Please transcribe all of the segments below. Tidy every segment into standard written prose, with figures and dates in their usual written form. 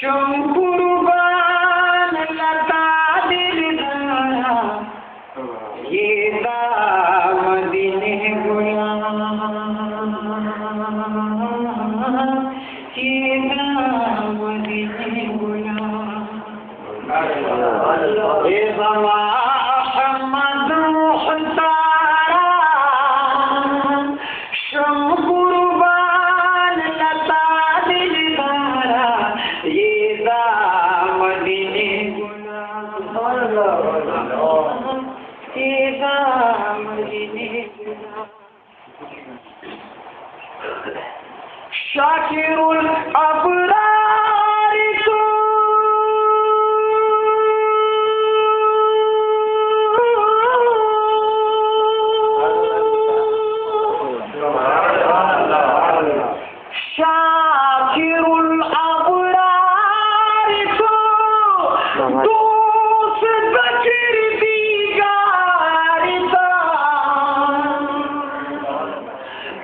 शंकुरबान लता दिलदारा ये दामदीने गुलाम ये दामदीने गुलाम ये ज़मा अहमद मुख्तारा शंकुरबान लता दिलदारा ये दामदीने गुलाम ये दामदीने गुलाम शाकिरुल अबरार को शाकिरुल अबरार को दोस्त बकर दीगार दा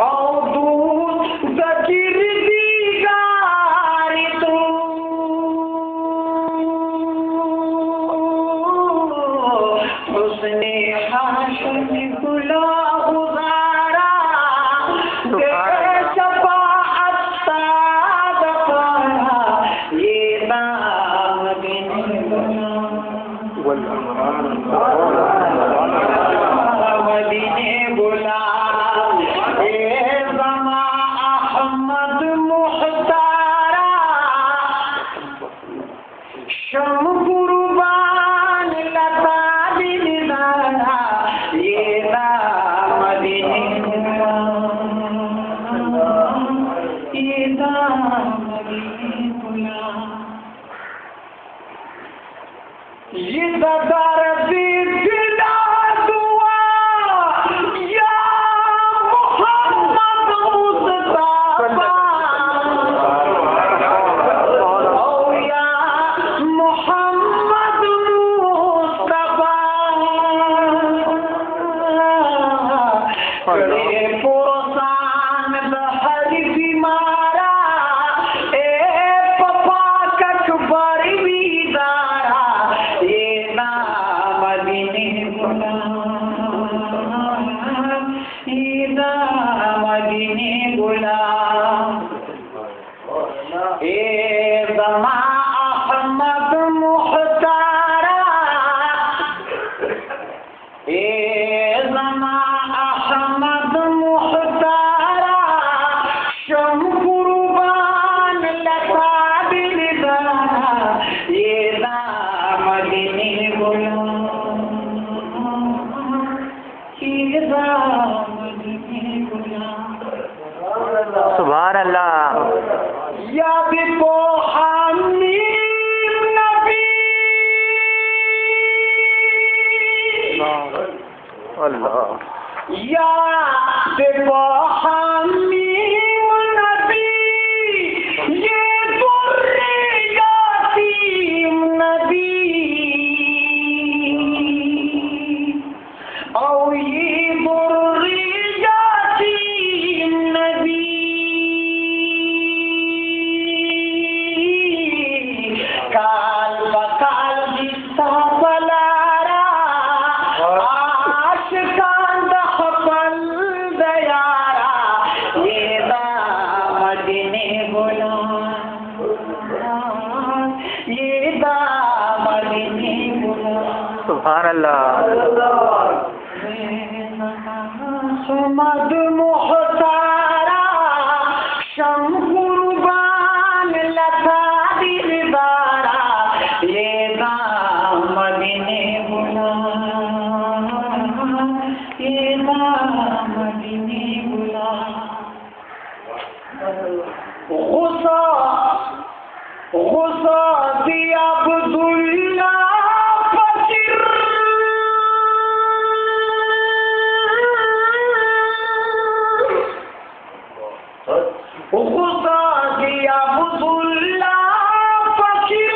और दोस्त बकर दीगार तो उसने हाशम गुला गुजारा मदीने गुलाम ये ज़मा अहमद मुख्तारा शंकुरबान लता दिलदारा ये दामदीने गुलाम ये दामदीने गुलाम ये दर्द दिला दुआ या मोहम्मद मुस्तफा ओ या मोहम्मद मुस्तफा करे पुरसान बहर बीमारा ए पपा ककबर बीदारा ये दामदीने गुलाम ये दामदीने गुलाम ये ज़मा अहमद मुख्तारा ये ज़मा अहमद मुख्तारा शंकुरबान लता दिलदारा ये दामदीने गुलाम ये दामदीने गुलाम सुभान अल्लाह। या बिको हामीम नबी अल्लाह या बिको हामीम नबी ये दुर्रे यातीम नबी औ ये दुर्रे यातीम नबी काल बकाल दिस्ता बलारा आशिकान दहपल दयारा ये दामदीने गुलाम ये दामदीने गुलाम सुभान अल्लाह। अहमद मुख्तारा शंकुरबान लता दिलदारा ये दामदीने गुलाम ये दामदीने गुलाम गुस्सा गुस्सा दिया अब्दुल्ला फकीर गुस्सा दिया अब्दुल्ला फकीर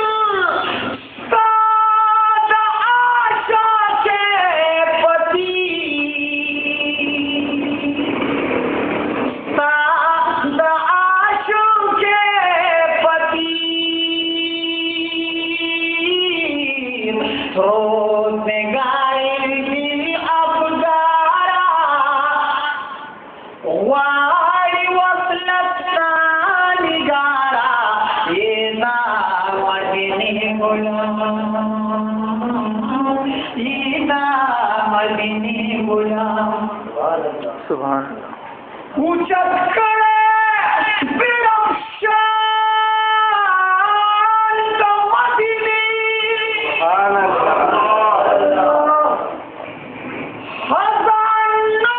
सादा आशा के पति सादा आशा के पति सुभान अल्लाह। उचत करे बिरमशान मदीनी हजानो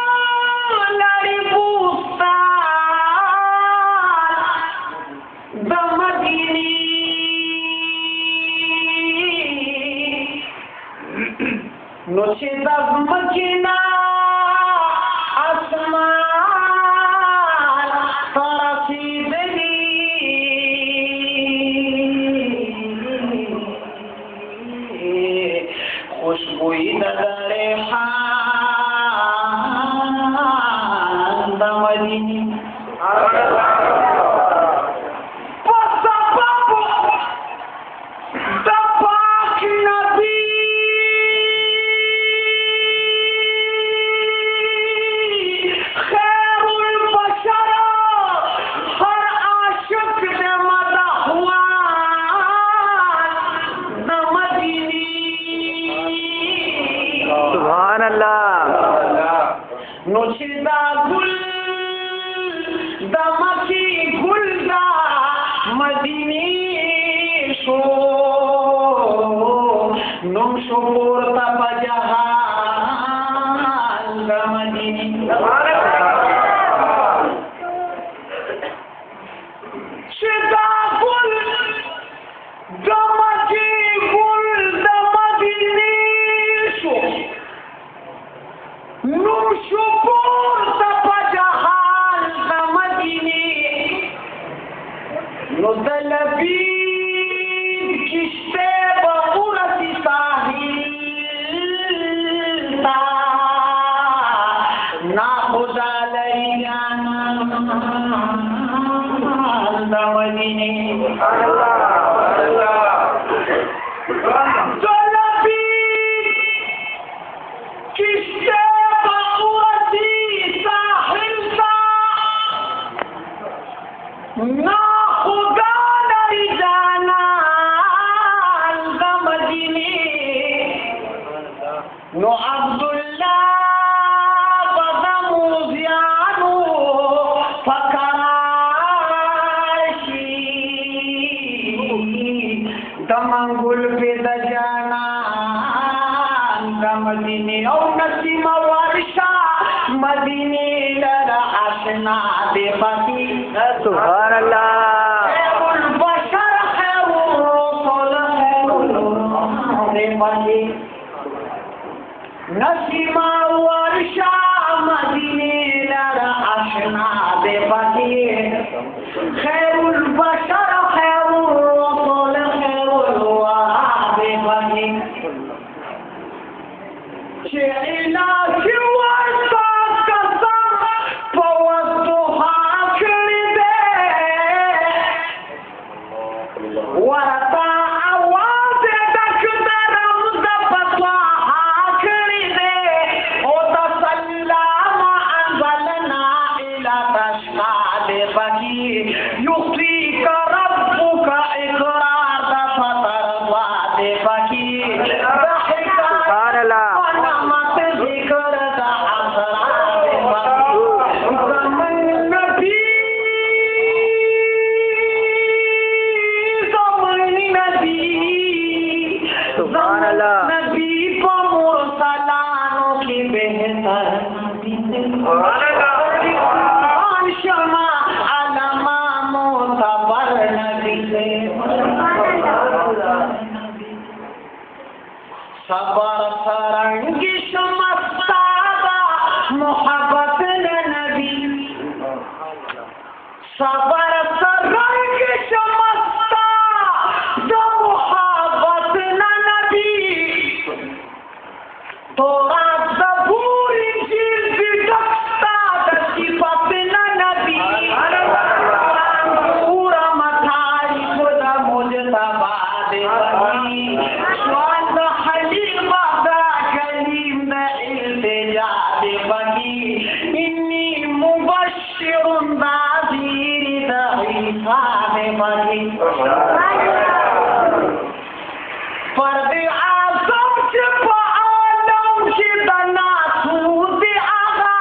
लड़ी बुस्तान मदीनी नौशीदा मकीना आसमान तरसीदनी खुशबुई नजरे खान मदीनी सुभान अल्लाह। नौशीदा गुल दमकी गुलदा मदीनी शो नुम शुकुर तपजहान मदीनी शिदा गुल दमकी गुलदा मदीनी शो नुम शुकुर तपजहान मदीनी नुदलबी किश्ते बबूरती साहिल ना खुदा लैयाना मदीनी नुदलबी किश्ते ना खुदा नहीं जाना मदीनी नो अब्दुल्ला बदमुजियानु फकराशी दमंगुल पे दजाना मदीनी और नसीम वर्षा मदीनी लड़ा आशना दे बाकी सुभान अल्लाह। नसीमा वर्षा मदीने लड़ा आशना दे बाकी खैरुल बशर खैरुल रसूल खैरुल वरा दे बाकी शेला की वर्षा कसम पवदुहा खड़ी दे वरता आवाज तक दरम पतवा खड़ी दे ओ तसल्लाम अंजलना इला तशका दे बगी युक्ति का रब्बुका इकरार दा फतर वा दे बगी सुभान अल्लाह। नमत जिक्र दा असरा दे बगी ज़मन नबी सुभान अल्लाह। नबी को मुरसलानों की बेहतर शमा अलमा मोतबर नबी से सबर सरंगी मस्ताबा मोहब्बत नबी सबर सरंगी मस्ता जो मोहब्बत नबी तोरा ज़बूरी चीज़ भी दस्ता दसीबत नबी पूरा मथाई खुदा मुजतबा दे बनी स्वाद हलीम दा कलीम दा इल्तिजा दे बनी इन्नी मुबश्शिरुन नाज़ीर दा ईसा दे बनी फर्द आज़म से आलम की तना सूद आगा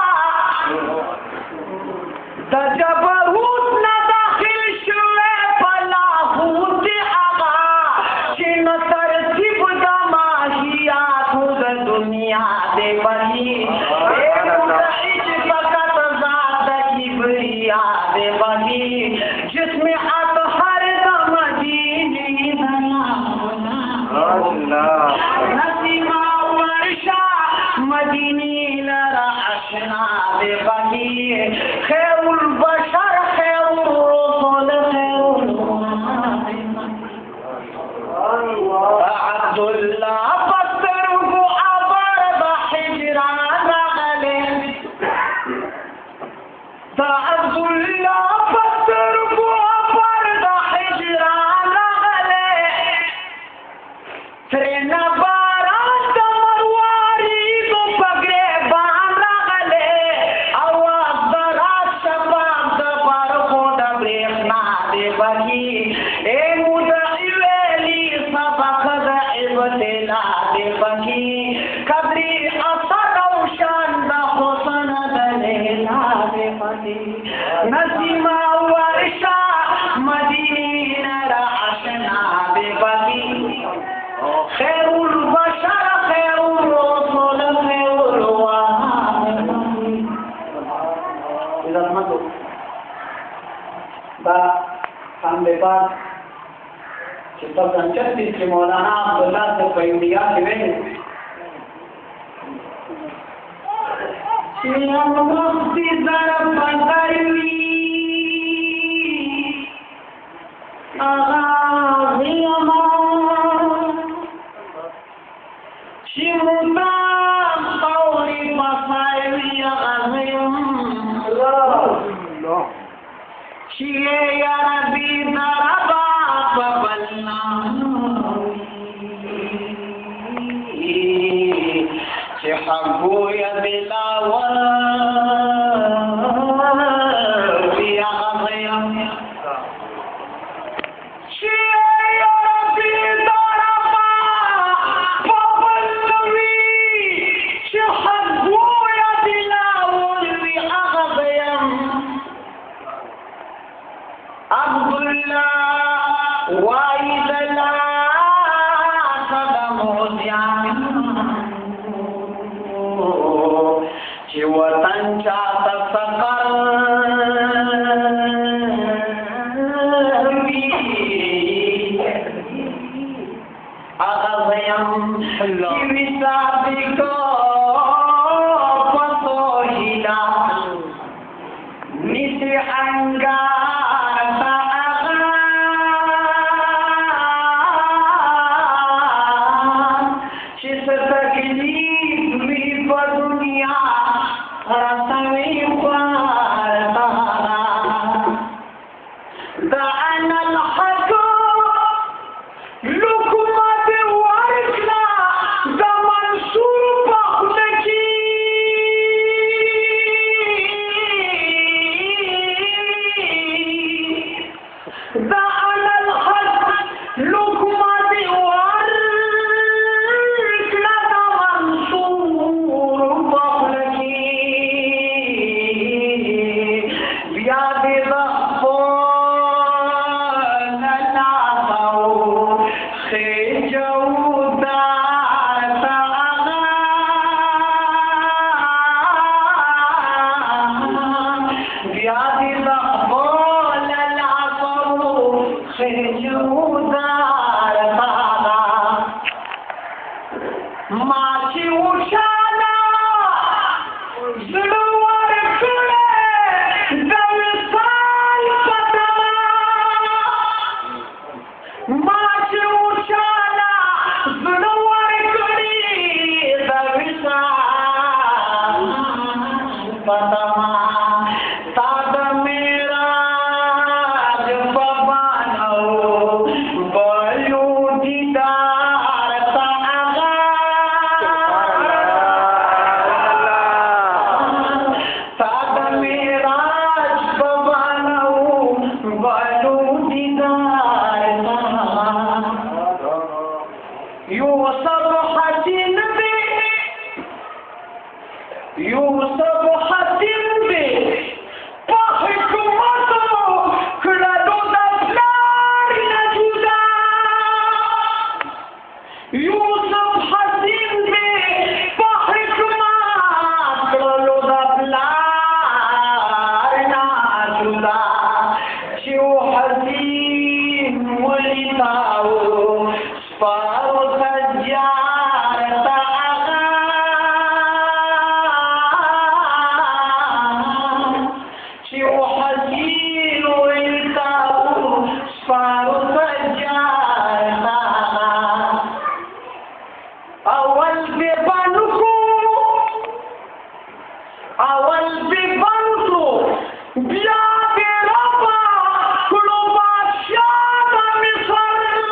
بکی اے مدعی ویلی سبق دا ابتلا دے بکی قدری اصد و شان دا حسن دا لیلا دے بکی نسیمہ ورشا مدین را اشنا دے بکی خیر البشر خیر الرسول خیر الوهاب عظمتو دا خان بپاک چې 1936 کې مولانا عبدالله سے پیوندیا کې ویل چې مختی ضرب بدوي اغاظي امان چې مدام قولي بصائوي اغاظي شیئے یا ربی دربا پبلنا چی حقو یا بلاول بیا غضیم شیئے یا ربی دربا پبلنوی چی حقو یا بلاول بیا غضیم عبداللہ وائد اللہ قدم ہوزیان چی وطن چاہتا سقر بی اغزیم چی وسابی کو پسو ہیلا نیسی انگار بیا دې ربا کړو بادشاہ د مصر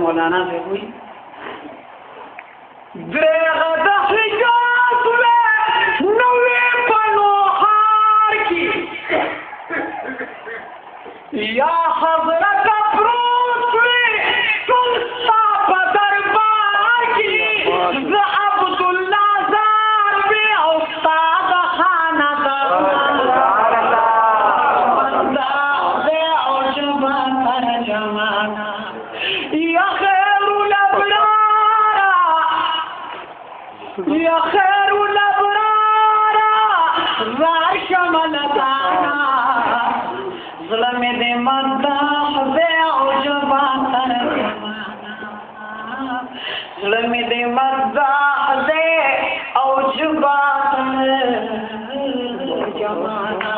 मौलाना से हुई या हज़रत अब्दुल्ला ज़ारबी उस्ताद खाना जमाना या खैरुल अबरार या खैरुल अबरारा ज़ार शमल दाना ज़ुल्म दे मद्दाह दे औजबातर ज़ुल्म दे मद्दाह दे औजबातर जमाना।